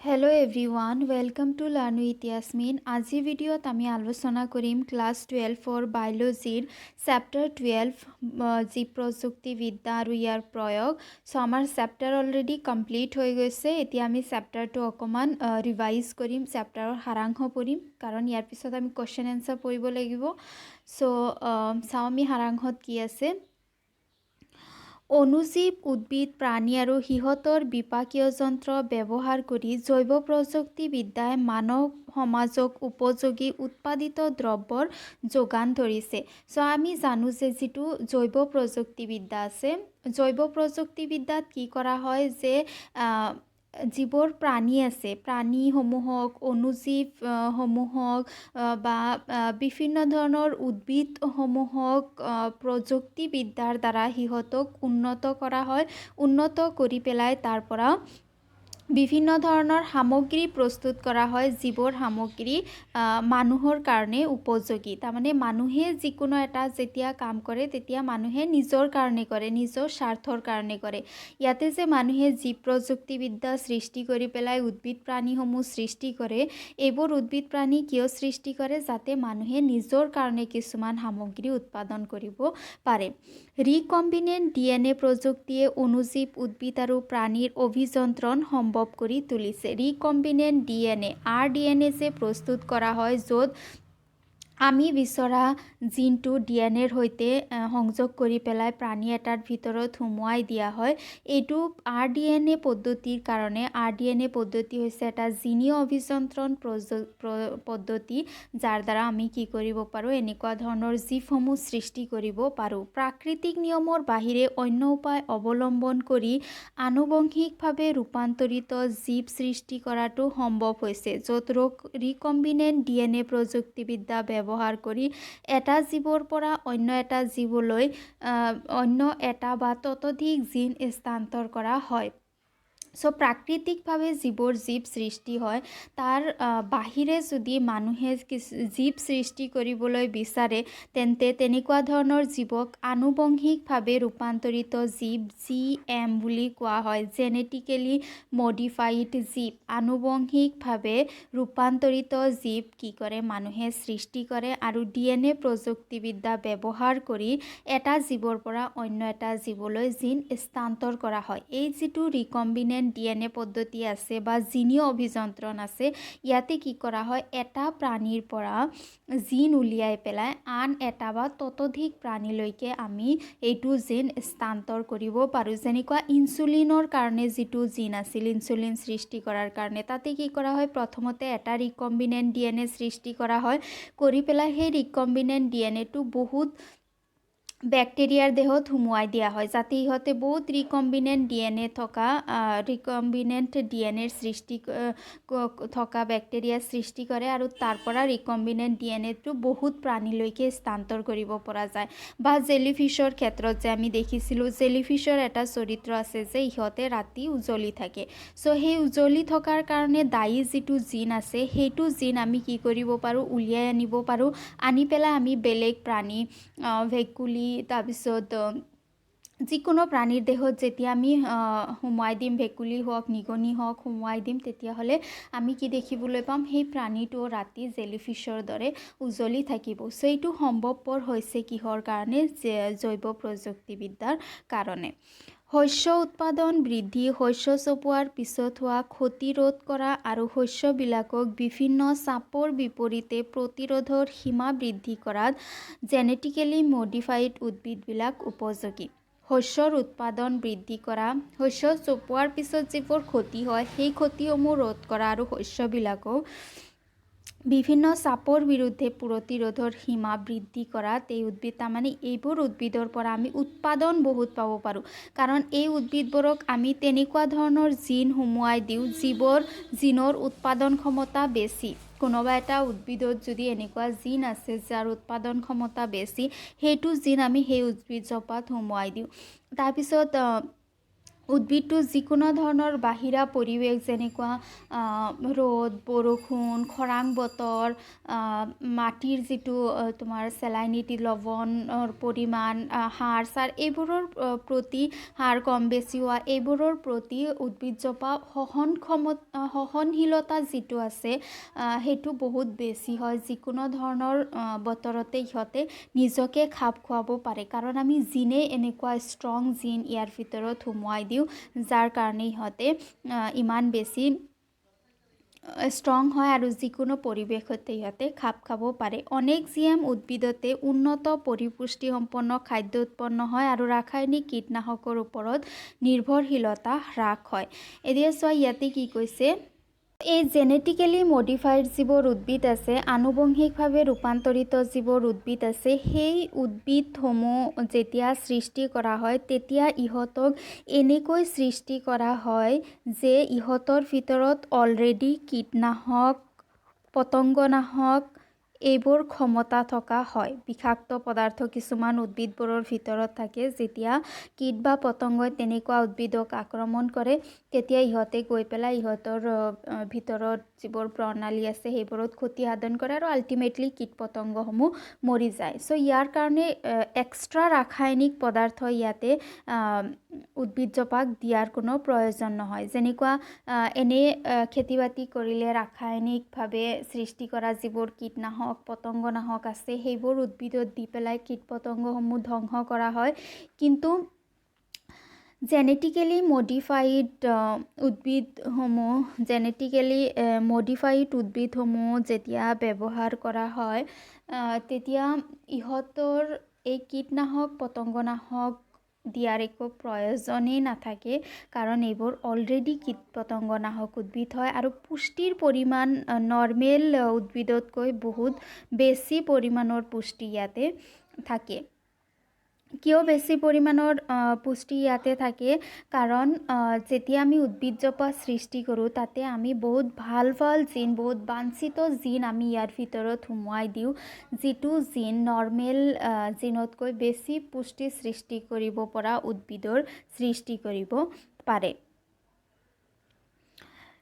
Hello everyone welcome to learn with Yasmin. আজি ভিডিঅ'ত আমি আলোচনা কৰিম ক্লাছ 12 বায়োলজিৰ চেপ্টাৰ 12 জীৱ প্ৰযুক্তিবিদ্যা আৰু ইয়াৰ প্ৰয়োগ। সো আমাৰ চেপ্টাৰ অলৰেডি কমপ্লিট হৈ গৈছে। এতিয়া আমি চেপ্টাৰটো অকমান ৰিভাইজ কৰিম, চেপ্টাৰৰ সাৰাংশ পঢ়িম, কাৰণ ইয়াৰ পিছত আমি কোৱেশ্চন এনসাৰ পঢ়িব লাগিব। সো চাও আমি সাৰাংশত কি আছে। অনুজীৱ উদ্ভিদ প্ৰাণী আৰু সিহঁতৰ বিপাকীয় যন্ত্ৰ ব্যৱহাৰ কৰি জৈৱ প্ৰযুক্তিবিদ্যাই মানৱ সমাজক উপযোগী উৎপাদিত দ্ৰব্যৰ যোগান ধৰিছে। সো আমি জানো যে যিটো জৈৱ প্ৰযুক্তিবিদ্যা আছে, জৈৱ প্ৰযুক্তিবিদ্যাত কি কৰা হয় যে যিবোৰ প্ৰাণী আছে, প্ৰাণীসমূহক, অনুজীৱ সমূহক বা বিভিন্ন ধৰণৰ উদ্ভিদসমূহক প্ৰযুক্তিবিদ্যাৰ দ্বাৰা সিহঁতক উন্নত কৰা হয়। উন্নত কৰি পেলাই তাৰ পৰা বিভিন্ন ধৰণৰ সামগ্ৰী প্ৰস্তুত কৰা হয়, যিবোৰ সামগ্ৰী মানুহৰ কাৰণে উপযোগী। তাৰমানে মানুহে যিকোনো এটা যেতিয়া কাম কৰে তেতিয়া মানুহে নিজৰ কাৰণে কৰে, নিজৰ স্বাৰ্থৰ কাৰণে কৰে। ইয়াতে যে মানুহে জীৱ প্ৰযুক্তিবিদ্যা সৃষ্টি কৰি পেলাই উদ্ভিদ প্ৰাণীসমূহ সৃষ্টি কৰে, এইবোৰ উদ্ভিদ প্ৰাণী কিয় সৃষ্টি কৰে? যাতে মানুহে নিজৰ কাৰণে কিছুমান সামগ্ৰী উৎপাদন কৰিব পাৰে। ৰিকম্বিনেণ্ট DNA প্ৰযুক্তিয়ে অনুজীৱ উদ্ভিদ আৰু প্ৰাণীৰ অভিযন্ত্ৰণ সম্ভৱ কৰি তুলিছে। ৰিকম্বিনেণ্ট DNA RDNA যে প্ৰস্তুত কৰা হয়, য'ত আমি বিচৰা জিনটো ডিএনএৰ সৈতে সংযোগ কৰি পেলাই প্ৰাণী এটাৰ ভিতৰত সুমুৱাই দিয়া হয়। এইটো RDNA পদ্ধতিৰ কাৰণে, RDNA পদ্ধতি হৈছে এটা জিনীয় অভিযন্ত্ৰণ পদ্ধতি, যাৰ দ্বাৰা আমি কি কৰিব পাৰোঁ, এনেকুৱা ধৰণৰ জীৱসমূহ সৃষ্টি কৰিব পাৰোঁ। প্ৰাকৃতিক নিয়মৰ বাহিৰে অন্য উপায় অৱলম্বন কৰি আনুবংশিকভাৱে ৰূপান্তৰিত জীৱ সৃষ্টি কৰাটো সম্ভৱ হৈছে, য'ত ৰিকম্বিনেণ্ট DNA প্ৰযুক্তিবিদ্যা ব্যৱহাৰ কৰি এটা জীৱৰ পৰা অন্য এটা জীৱলৈ অন্য এটা বা ততোধিক জিন স্থানান্তৰ কৰা হয়। সো প্ৰাকৃতিকভাৱে যিবোৰ জীৱ সৃষ্টি হয় তাৰ বাহিৰে যদি মানুহে জীৱ সৃষ্টি কৰিবলৈ বিচাৰে, তেন্তে তেনেকুৱা ধৰণৰ জীৱক আনুবংশিকভাৱে ৰূপান্তৰিত জীৱ GM বুলি কোৱা হয়। জেনেটিকেলি মডিফাইড জীৱ, আনুবংশিকভাৱে ৰূপান্তৰিত জীৱ কি কৰে? মানুহে সৃষ্টি কৰে আৰু DNA প্ৰযুক্তিবিদ্যা ব্যৱহাৰ কৰি এটা জীৱৰ পৰা অন্য এটা জীৱলৈ জিন স্থানান্তৰ কৰা হয়। এই যিটো ৰিকম্বিনেণ্ট DNA পদ্ধতি আছে বা জিনীয় অভিযন্ত্ৰণ আছে, ইয়াতে কি কৰা হয়, এটা প্ৰাণীৰ পৰা জিন উলিয়াই পেলাই আন এটা বা ততোধিক প্ৰাণীলৈকে আমি এইটো জিন স্থানান্তৰ কৰিব পাৰোঁ। যেনেকুৱা ইনচুলিনৰ কাৰণে যিটো জিন আছিল, ইনচুলিন সৃষ্টি কৰাৰ কাৰণে, তাতে কি কৰা হয়, প্ৰথমতে এটা ৰিকম্বিনেণ্ট DNA সৃষ্টি কৰা হয়। কৰি পেলাই সেই ৰিকম্বিনেণ্ট DNAটো বহুত বেক্টেৰিয়াৰ দেহত সুমুৱাই দিয়া হয়, যাতে ইহঁতে বহুত ৰিকম্বিনেণ্ট DNA থকা সৃষ্টি থকা বেক্টেৰিয়া সৃষ্টি কৰে আৰু তাৰ পৰা ৰিকম্বিনেণ্ট DNAটো বহুত প্ৰাণীলৈকে স্থানান্তৰ কৰিব পৰা যায়। বা জেলিফিছৰ ক্ষেত্ৰত যে আমি দেখিছিলোঁ, জেলিফিছৰ এটা চৰিত্ৰ আছে যে ইহঁতে ৰাতি উজলি থাকে। সো সেই উজলি থকাৰ কাৰণে দায়ী যিটো জিন আছে, সেইটো জিন আমি কি কৰিব পাৰোঁ, উলিয়াই আনিব পাৰোঁ। আনি পেলাই আমি বেলেগ প্ৰাণী, ভেকুলী, তাৰপিছত যিকোনো প্ৰাণীৰ দেহত যেতিয়া আমি সুমুৱাই দিম, ভেকুলী হওক, নিগনি হওক, সুমুৱাই দিম, তেতিয়াহ'লে আমি কি দেখিবলৈ পাম, সেই প্ৰাণীটো ৰাতি জেলিফিছৰ দৰে উজলি থাকিব। সো এইটো সম্ভৱপৰ হৈছে কিহৰ কাৰণে? জৈৱ প্ৰযুক্তিবিদ্যাৰ কাৰণে। শস্য উৎপাদন বৃদ্ধি, শস্য চপোৱাৰ পিছত হোৱা ক্ষতি ৰোধ কৰা আৰু শস্যবিলাকক বিভিন্ন চাপৰ বিপৰীতে প্ৰতিৰোধৰ সীমা বৃদ্ধি কৰাত জেনেটিকেলি মডিফাইড উদ্ভিদবিলাক উপযোগী। শস্যৰ উৎপাদন বৃদ্ধি কৰা, শস্য চপোৱাৰ পিছত যিবোৰ ক্ষতি হয় সেই ক্ষতিসমূহ ৰোধ কৰা আৰু শস্যবিলাকক বিভিন্ন চাপৰ বিৰুদ্ধে প্ৰতিৰোধৰ সীমা বৃদ্ধি কৰাত এই উদ্ভিদ, তাৰমানে এইবোৰ উদ্ভিদৰ পৰা আমি উৎপাদন বহুত পাব পাৰোঁ। কাৰণ এই উদ্ভিদবোৰক আমি তেনেকুৱা ধৰণৰ জিন সুমুৱাই দিওঁ যিবোৰ জিনৰ উৎপাদন ক্ষমতা বেছি। কোনোবা এটা উদ্ভিদত যদি এনেকুৱা জিন আছে যাৰ উৎপাদন ক্ষমতা বেছি, সেইটো জিন আমি সেই উদ্ভিদজোপাত সুমুৱাই দিওঁ। তাৰপিছত উদ্ভিদটো যিকোনো ধৰণৰ বাহিৰা পৰিৱেশ যেনেকুৱা ৰ'দ বৰষুণ খৰাং বতৰ মাটিৰ যিটো তোমাৰ চেলাইনিটি লৱণৰ পৰিমাণ সাৰ চাৰ এইবোৰৰ প্ৰতি সাৰ কম বেছি হোৱা এইবোৰৰ প্ৰতি উদ্ভিদজোপা সহনশীলতা যিটো আছে সেইটো বহুত বেছি হয় যিকোনো ধৰণৰ বতৰতে ইহঁতে নিজকে খাপ খুৱাব পাৰে কাৰণ আমি জিনেই এনেকুৱা ষ্ট্ৰং জিন ইয়াৰ ভিতৰত সোমোৱাই দিওঁ যাৰ কাৰণে ইহঁতে ইমান বেছি ষ্ট্ৰং হয় আৰু যিকোনো পৰিৱেশতে ইহঁতে খাপ খাব পাৰে অনেক জিএম উদ্ভিদতে উন্নত পৰিপুষ্টিসম্পন্ন খাদ্য উৎপন্ন হয় আৰু ৰাসায়নিক কীটনাশকৰ ওপৰত নিৰ্ভৰশীলতা হ্ৰাস হয় এতিয়া চোৱা ইয়াতে কি কৈছে এই জেনেটিকেলি মডিফাইড যিবোৰ উদ্ভিদ আছে আনুবংশিকভাৱে ৰূপান্তৰিত যিবোৰ উদ্ভিদ আছে সেই উদ্ভিদসমূহ যেতিয়া সৃষ্টি কৰা হয় তেতিয়া ইহঁতক এনেকৈ সৃষ্টি কৰা হয় যে ইহঁতৰ ভিতৰত অলৰেডি কীটনাশক পতংগনাশক এইবোৰ ক্ষমতা থকা হয় বিষাক্ত পদাৰ্থ কিছুমান উদ্ভিদবোৰৰ ভিতৰত থাকে যেতিয়া কীট বা পতংগই তেনেকুৱা উদ্ভিদক আক্ৰমণ কৰে তেতিয়া ইহঁতে গৈ পেলাই ইহঁতৰ ভিতৰত যিবোৰ প্ৰণালী আছে সেইবোৰত ক্ষতি সাধন কৰে আৰু আল্টিমেটলি কীট পতংগসমূহ মৰি যায় চ' ইয়াৰ কাৰণে এক্সট্ৰা ৰাসায়নিক পদাৰ্থ ইয়াতে উদ্ভিদজোপাক দিয়াৰ কোনো প্ৰয়োজন নহয় যেনেকুৱা এনে খেতি বাতি কৰিলে ৰাসায়নিকভাৱে সৃষ্টি কৰা যিবোৰ কীটনাশক পতংগনাশক আছে সেইবোৰ উদ্ভিদত দি পেলাই কীট পতংগসমূহ ধ্বংস কৰা হয় কিন্তু জেনেটিকেলি মডিফাইড উদ্ভিদসমূহ যেতিয়া ব্যৱহাৰ কৰা হয় তেতিয়া ইহঁতৰ এই কীটনাশক পতংগনাশক দিয়াৰ একো প্ৰয়োজনেই নাথাকে কাৰণ এইবোৰ অলৰেডি কীট পতংগনাশক উদ্ভিদ হয় আৰু পুষ্টিৰ পৰিমাণ নৰ্মেল উদ্ভিদতকৈ বহুত বেছি পৰিমাণৰ পুষ্টি ইয়াতে থাকে কিয় বেছি পৰিমাণৰ পুষ্টি ইয়াতে থাকে কাৰণ যেতিয়া আমি উদ্ভিদজোপা সৃষ্টি কৰোঁ তাতে আমি বহুত ভাল জিন বহুত বাঞ্ছিত জিন আমি ইয়াৰ ভিতৰত সোমোৱাই দিওঁ যিটো জিন নৰ্মেল জিনতকৈ বেছি পুষ্টি সৃষ্টি কৰিব পৰা উদ্ভিদৰ সৃষ্টি কৰিব পাৰে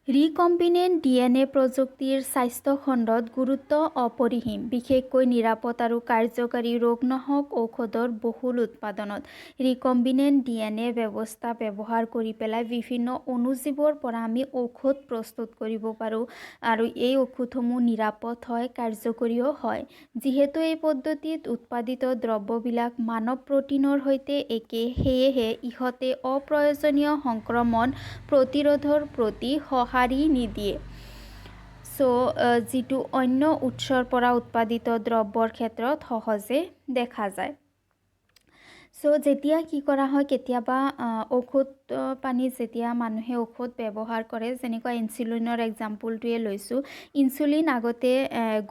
ৰিকম্বিনেণ্ট ডিএনএ প্ৰযুক্তিৰ স্বাস্থ্য খণ্ডত গুৰুত্ব অপৰিসীম বিশেষকৈ নিৰাপদ আৰু কাৰ্যকাৰী ৰোগনাশক ঔষধৰ বহুল উৎপাদনত ৰিকম্বিনেণ্ট ডিএনএ ব্যৱস্থা ব্যৱহাৰ কৰি পেলাই বিভিন্ন অণুজীৱৰ পৰা আমি ঔষধ প্ৰস্তুত কৰিব পাৰোঁ আৰু এই ঔষধসমূহ নিৰাপদ হয় কাৰ্যকৰীও হয় যিহেতু এই পদ্ধতিত উৎপাদিত দ্ৰব্যবিলাক মানৱ প্ৰটিনৰ সৈতে একে সেয়েহে ইহঁতে অপ্ৰয়োজনীয় সংক্ৰমণ প্ৰতিৰোধৰ প্ৰতি সঁহাৰি নিদিয়ে যিটো অন্য উৎসৰ পৰা উৎপাদিত দ্ৰব্যৰ ক্ষেত্ৰত সহজে দেখা যায় যেতিয়া কি কৰা হয় কেতিয়াবা ঔষধ পানী যেতিয়া মানুহে ঔষধ ব্যৱহাৰ কৰে যেনেকুৱা ইনচুলিনৰ এক্সাম্পলটোৱে লৈছোঁ ইনচুলিন আগতে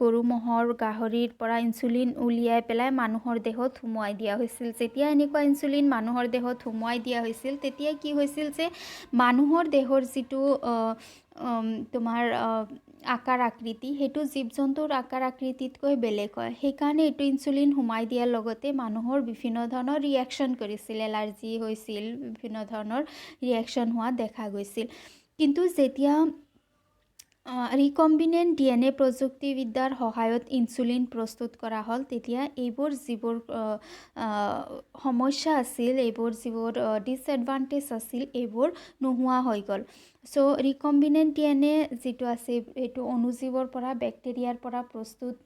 গৰু ম'হৰ গাহৰিৰ পৰা ইনচুলিন উলিয়াই পেলাই মানুহৰ দেহত সোমোৱাই দিয়া হৈছিল যেতিয়া এনেকুৱা ইনচুলিন মানুহৰ দেহত সোমোৱাই দিয়া হৈছিল তেতিয়া কি হৈছিল যে মানুহৰ দেহৰ যিটো তোমাৰ আকাৰ আকৃতি সেইটো জীৱ জন্তুৰ আকাৰ আকৃতিতকৈ বেলেগ হয় সেইকাৰণে এইটো ইনচুলিন সোমাই দিয়াৰ লগতে মানুহৰ বিভিন্ন ধৰণৰ ৰিয়েকশ্যন কৰিছিল এলাৰ্জি হৈছিল বিভিন্ন ধৰণৰ ৰিয়েকশ্যন হোৱা দেখা গৈছিল কিন্তু যেতিয়া ৰিকম্বিনেণ্ট ডিএনএ প্ৰযুক্তিবিদ্যাৰ সহায়ত ইনচুলিন প্ৰস্তুত কৰা হ'ল তেতিয়া এইবোৰ যিবোৰ সমস্যা আছিল এইবোৰ যিবোৰ ডিছএডভান্টেজ আছিল এইবোৰ নোহোৱা হৈ গ'ল ৰিকম্বিনেণ্ট ডিএনএ যিটো আছে এইটো অণুজীৱৰ পৰা বেক্টেৰিয়াৰ পৰা প্ৰস্তুত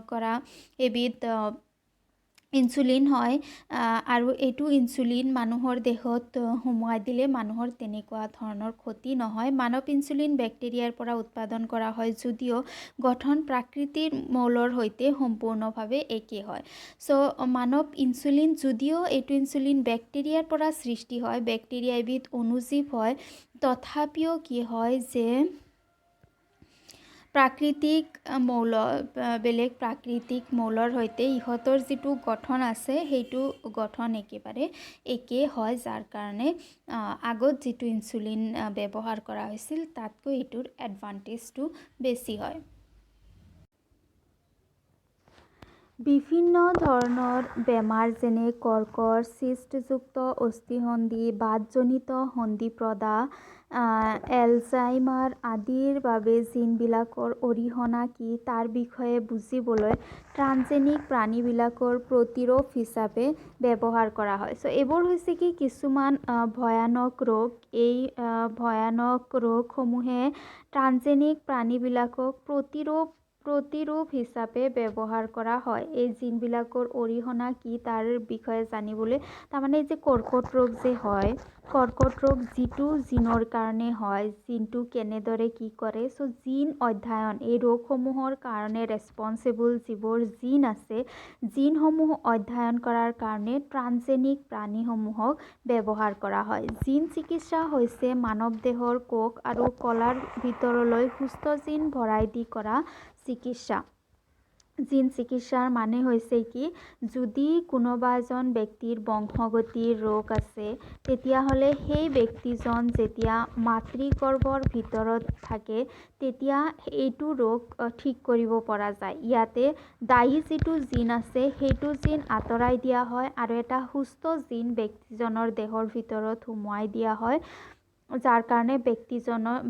কৰা এবিধ ইনচুলিন হয় আৰু এইটো ইনচুলিন মানুহৰ দেহত সোমোৱাই দিলে মানুহৰ তেনেকুৱা ধৰণৰ ক্ষতি নহয় মানৱ ইনচুলিন বেক্টেৰিয়াৰ পৰা উৎপাদন কৰা হয় যদিও গঠন প্ৰাকৃতিৰ মৌলৰ সৈতে সম্পূৰ্ণভাৱে একে হয় মানৱ ইনচুলিন যদিও এইটো ইনচুলিন বেক্টেৰিয়াৰ পৰা সৃষ্টি হয় বেক্টেৰিয়া এবিধ অণুজীৱ হয় তথাপিও কি হয় যে বেলেগ প্ৰাকৃতিক মৌলৰ সৈতে ইহঁতৰ যিটো গঠন আছে সেইটো গঠন একেবাৰে একেই হয় যাৰ কাৰণে আগত যিটো ইনচুলিন ব্যৱহাৰ কৰা হৈছিল তাতকৈ এইটোৰ এডভান্টেজটো বেছি হয় বিভিন্ন ধৰণৰ বেমাৰ যেনে কৰ্কট, ছিষ্টযুক্ত অস্থিসন্ধি, বাতজনিত সন্ধিপ্ৰদাহ, এলজাইমাৰ আদিৰ বাবে জিনবিলাকৰ অৰিহণা কি তাৰ বিষয়ে বুজিবলৈ ট্ৰান্সজেনিক প্ৰাণীবিলাকৰ প্ৰতিৰোধ হিচাপে ব্যৱহাৰ কৰা হয়। চ' এইবোৰ হৈছে কি কিছুমান ভয়ানক ৰোগ। এই ভয়ানক ৰোগসমূহে ট্ৰান্সজেনিক প্ৰাণীবিলাকক প্ৰতিৰূপ হিচাপে ব্যৱহাৰ কৰা হয়। এই জিনবিলাকৰ অৰিহণা কি তাৰ বিষয়ে জানিবলৈ তাৰমানে যে কৰ্কট ৰোগ যে হয়, কৰ্কট ৰোগ যিটো জিনৰ কাৰণে হয়, জিনটো কেনেদৰে কি কৰে। চ' জিন অধ্যয়ন এই ৰোগসমূহৰ কাৰণে ৰেছপনচিবল যিবোৰ জিন আছে, জিনসমূহ অধ্যয়ন কৰাৰ কাৰণে ট্ৰান্সজেনিক প্ৰাণীসমূহক ব্যৱহাৰ কৰা হয়। জিন চিকিৎসা হৈছে মানৱ দেহৰ কোষ আৰু কলাৰ ভিতৰলৈ সুস্থ জিন ভৰাই দি কৰা চিকিৎসা। জিন চিকিৎসাৰ মানে হৈছে কি যদি কোনোবা এজন ব্যক্তিৰ বংশগতিৰ ৰোগ আছে, তেতিয়াহ'লে সেই ব্যক্তিজন যেতিয়া মাতৃগৰ্ভৰ ভিতৰত থাকে তেতিয়া এইটো ৰোগ ঠিক কৰিব পৰা যায়। ইয়াতে দায়ী যিটো জিন আছে সেইটো জিন আঁতৰাই দিয়া হয় আৰু এটা সুস্থ জিন ব্যক্তিজনৰ দেহৰ ভিতৰত সুমুৱাই দিয়া হয়, যাৰ কাৰণে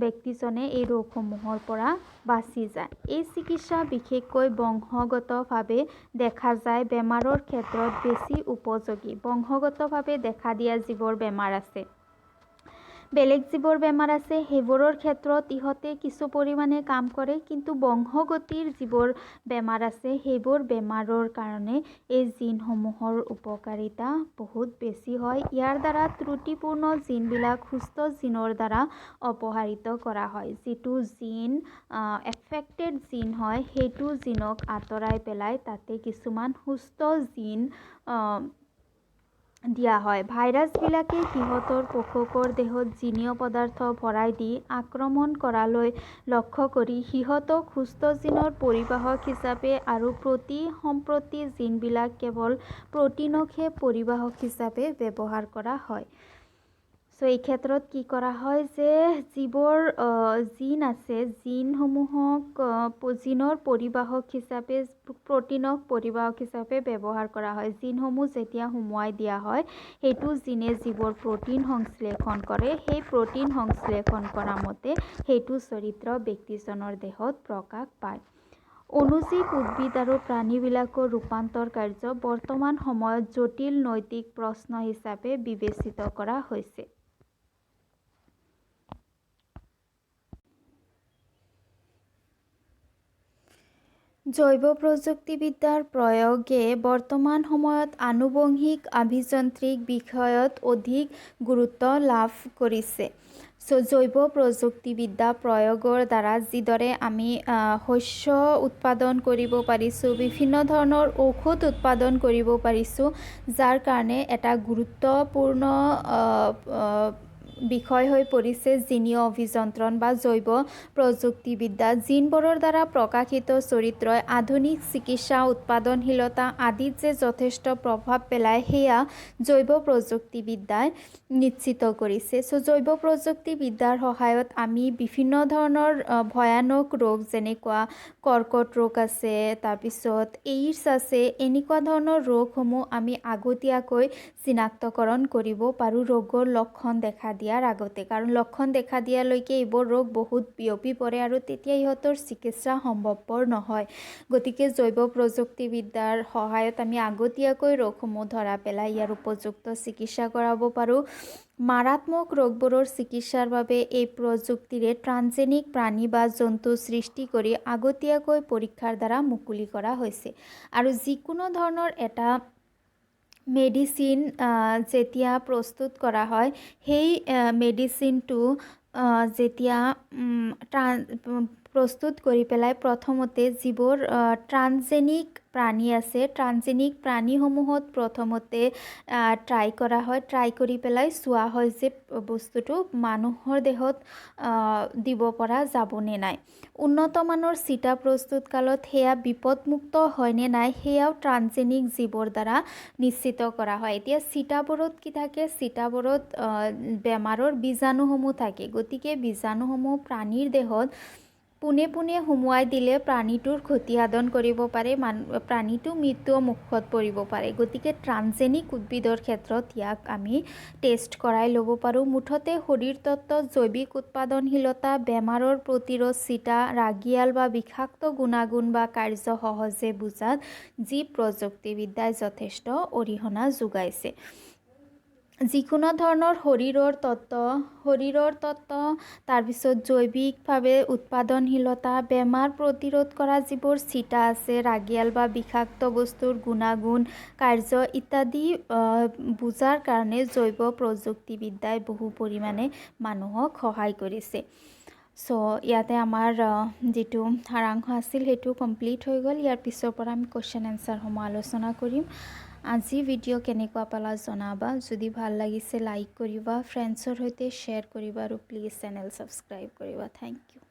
ব্যক্তিজনে এই ৰোগসমূহৰ পৰা বাচি যায়। এই চিকিৎসা বিশেষকৈ বংশগতভাৱে দেখা যায় বেমাৰৰ ক্ষেত্ৰত বেছি উপযোগী। বংশগতভাৱে দেখা দিয়া যিবোৰ বেমাৰ আছে, বেলেগ যিবোৰ বেমাৰ আছে সেইবোৰৰ ক্ষেত্ৰত ইহঁতে কিছু পৰিমাণে কাম কৰে, কিন্তু বংশগতিৰ যিবোৰ বেমাৰ আছে সেইবোৰ বেমাৰৰ কাৰণে এই জিনসমূহৰ উপকাৰিতা বহুত বেছি হয়। ইয়াৰ দ্বাৰা ত্ৰুটিপূৰ্ণ জিনবিলাক সুস্থ জিনৰ দ্বাৰা অপসাৰিত কৰা হয়। যিটো জিন এফেক্টেড জিন হয় সেইটো জিনক আঁতৰাই পেলাই তাতে কিছুমান সুস্থ জিন দিয়া হয়। ভাইৰাছবিলাকে সিহঁতৰ পোষকৰ দেহত জিনীয় পদাৰ্থ ভৰাই দি আক্ৰমণ কৰালৈ লক্ষ্য কৰি সিহঁতক সুস্থ জিনৰ পৰিবাহক হিচাপে আৰু সম্প্ৰতি জিনবিলাক কেৱল প্ৰটিনকহে পৰিবাহক হিচাপে ব্যৱহাৰ কৰা হয়। চ' এই ক্ষেত্ৰত কি কৰা হয় যে যিবোৰ জিন আছে জিনসমূহক জিনৰ পৰিবাহক হিচাপে প্ৰটিনক পৰিবাহক হিচাপে ব্যৱহাৰ কৰা হয়। জিনসমূহ যেতিয়া সুমুৱাই দিয়া হয় সেইটো জিনে যিবোৰ প্ৰটিন সংশ্লেষণ কৰে সেই প্ৰটিন সংশ্লেষণ কৰা মতে সেইটো চৰিত্ৰ ব্যক্তিজনৰ দেহত প্ৰকাশ পায়। অণুজীৱ উদ্ভিদ আৰু প্ৰাণীবিলাকৰ ৰূপান্তৰ কাৰ্য বৰ্তমান সময়ত জটিল নৈতিক প্ৰশ্ন হিচাপে বিবেচিত কৰা হৈছে। জৈৱ প্ৰযুক্তিবিদ্যাৰ প্ৰয়োগে বৰ্তমান সময়ত আনুবংশিক আভিযান্ত্ৰিক বিষয়ত অধিক গুৰুত্ব লাভ কৰিছে। জৈৱ প্ৰযুক্তিবিদ্যা প্ৰয়োগৰ দ্বাৰা যিদৰে আমি শস্য উৎপাদন কৰিব পাৰিছোঁ, বিভিন্ন ধৰণৰ ঔষধ উৎপাদন কৰিব পাৰিছোঁ, যাৰ কাৰণে এটা গুৰুত্বপূৰ্ণ বিষয় হৈ পৰিছে জিনীয় অভিযন্ত্ৰণ বা জৈৱ প্ৰযুক্তিবিদ্যা। জিনবোৰৰ দ্বাৰা প্ৰকাশিত চৰিত্ৰই আধুনিক চিকিৎসা উৎপাদনশীলতা আদিত যে যথেষ্ট প্ৰভাৱ পেলায় সেয়া জৈৱ প্ৰযুক্তিবিদ্যাই নিশ্চিত কৰিছে। জৈৱ প্ৰযুক্তিবিদ্যাৰ সহায়ত আমি বিভিন্ন ধৰণৰ ভয়ানক ৰোগ যেনেকুৱা কৰ্কট ৰোগ আছে, তাৰপিছত এইডছ আছে, এনেকুৱা ধৰণৰ ৰোগসমূহ আমি আগতীয়াকৈ চিনাক্তকৰণ কৰিব পাৰোঁ ৰোগৰ লক্ষণ দেখা দিয়াৰ আগতে, কাৰণ লক্ষণ দেখা দিয়ালৈকে এইবোৰ ৰোগ বহুত বিয়পি পৰে আৰু তেতিয়া ইহঁতৰ চিকিৎসা সম্ভৱপৰ নহয়। গতিকে জৈৱ প্ৰযুক্তিবিদ্যাৰ সহায়ত আমি আগতীয়াকৈ ৰোগসমূহ ধৰা পেলাই ইয়াৰ উপযুক্ত চিকিৎসা কৰাব পাৰোঁ। মাৰাত্মক ৰোগবোৰৰ চিকিৎসাৰ বাবে এই প্ৰযুক্তিৰে ট্ৰান্সজেনিক প্ৰাণী বা জন্তু সৃষ্টি কৰি আগতীয়াকৈ পৰীক্ষাৰ দ্বাৰা মুকলি কৰা হৈছে। আৰু যিকোনো ধৰণৰ এটা মেডিচিন যেতিয়া প্ৰস্তুত কৰা হয় সেই মেডিচিনটো যেতিয়া প্ৰস্তুত কৰি পেলাই প্ৰথমতে যিবোৰ ট্ৰান্সজেনিক প্ৰাণী আছে, ট্ৰান্সজেনিক প্ৰাণীসমূহত প্ৰথমতে ট্ৰাই কৰা হয়, ট্ৰাই কৰি পেলাই চোৱা হয় যে বস্তুটো মানুহৰ দেহত দিব পৰা যাবনে নাই। উন্নতমানৰ চিটা প্ৰস্তুত কালত সেয়া বিপদমুক্ত হয়নে নাই সেয়াও ট্ৰান্সজেনিক জীৱৰ দ্বাৰা নিশ্চিত কৰা হয়। এতিয়া চিটাবোৰত কি থাকে, চিটাবোৰত বেমাৰৰ বীজাণুসমূহ থাকে। গতিকে বীজাণুসমূহ প্ৰাণীৰ দেহত পোনে পোনে সুমুৱাই দিলে প্ৰাণীটোৰ ক্ষতি সাধন কৰিব পাৰে, প্ৰাণীটো মৃত্যুৰ মুখত পৰিব পাৰে। গতিকে ট্ৰান্সজেনিক উদ্ভিদৰ ক্ষেত্ৰত ইয়াক আমি টেষ্ট কৰাই ল'ব পাৰোঁ। মুঠতে শৰীৰ তত্ত্বত জৈৱিক উৎপাদনশীলতা, বেমাৰৰ প্ৰতিৰোধ, চিটা, ৰাগিয়াল বা বিষাক্ত গুণাগুণ বা কাৰ্য সহজে বুজাত জীৱ প্ৰযুক্তিবিদ্যাই যথেষ্ট অৰিহণা যোগাইছে। যিকোনো ধৰণৰ শৰীৰৰ তত্ত্ব তাৰপিছত জৈৱিকভাৱে উৎপাদনশীলতা, বেমাৰ প্ৰতিৰোধ কৰা যিবোৰ চিটা আছে, ৰাগিয়াল বা বিষাক্ত বস্তুৰ গুণাগুণ, কাৰ্য ইত্যাদি বুজাৰ কাৰণে জৈৱ প্ৰযুক্তিবিদ্যাই বহু পৰিমাণে মানুহক সহায় কৰিছে। ইয়াতে আমাৰ যিটো সাৰাংশ আছিল সেইটো কমপ্লিট হৈ গ'ল। ইয়াৰ পিছৰ পৰা আমি কুৱেশ্যন এনচাৰসমূহ আলোচনা কৰিম। আজি ভিডিঅ' কেনেকুৱা পালা জনাবা। যদি ভাল লাগিছে লাইক কৰিবা, ফ্ৰেণ্ডছৰ সৈতে শ্বেয়াৰ কৰিবা আৰু প্লিজ চেনেল ছাবস্ক্ৰাইব কৰিবা। Thank U.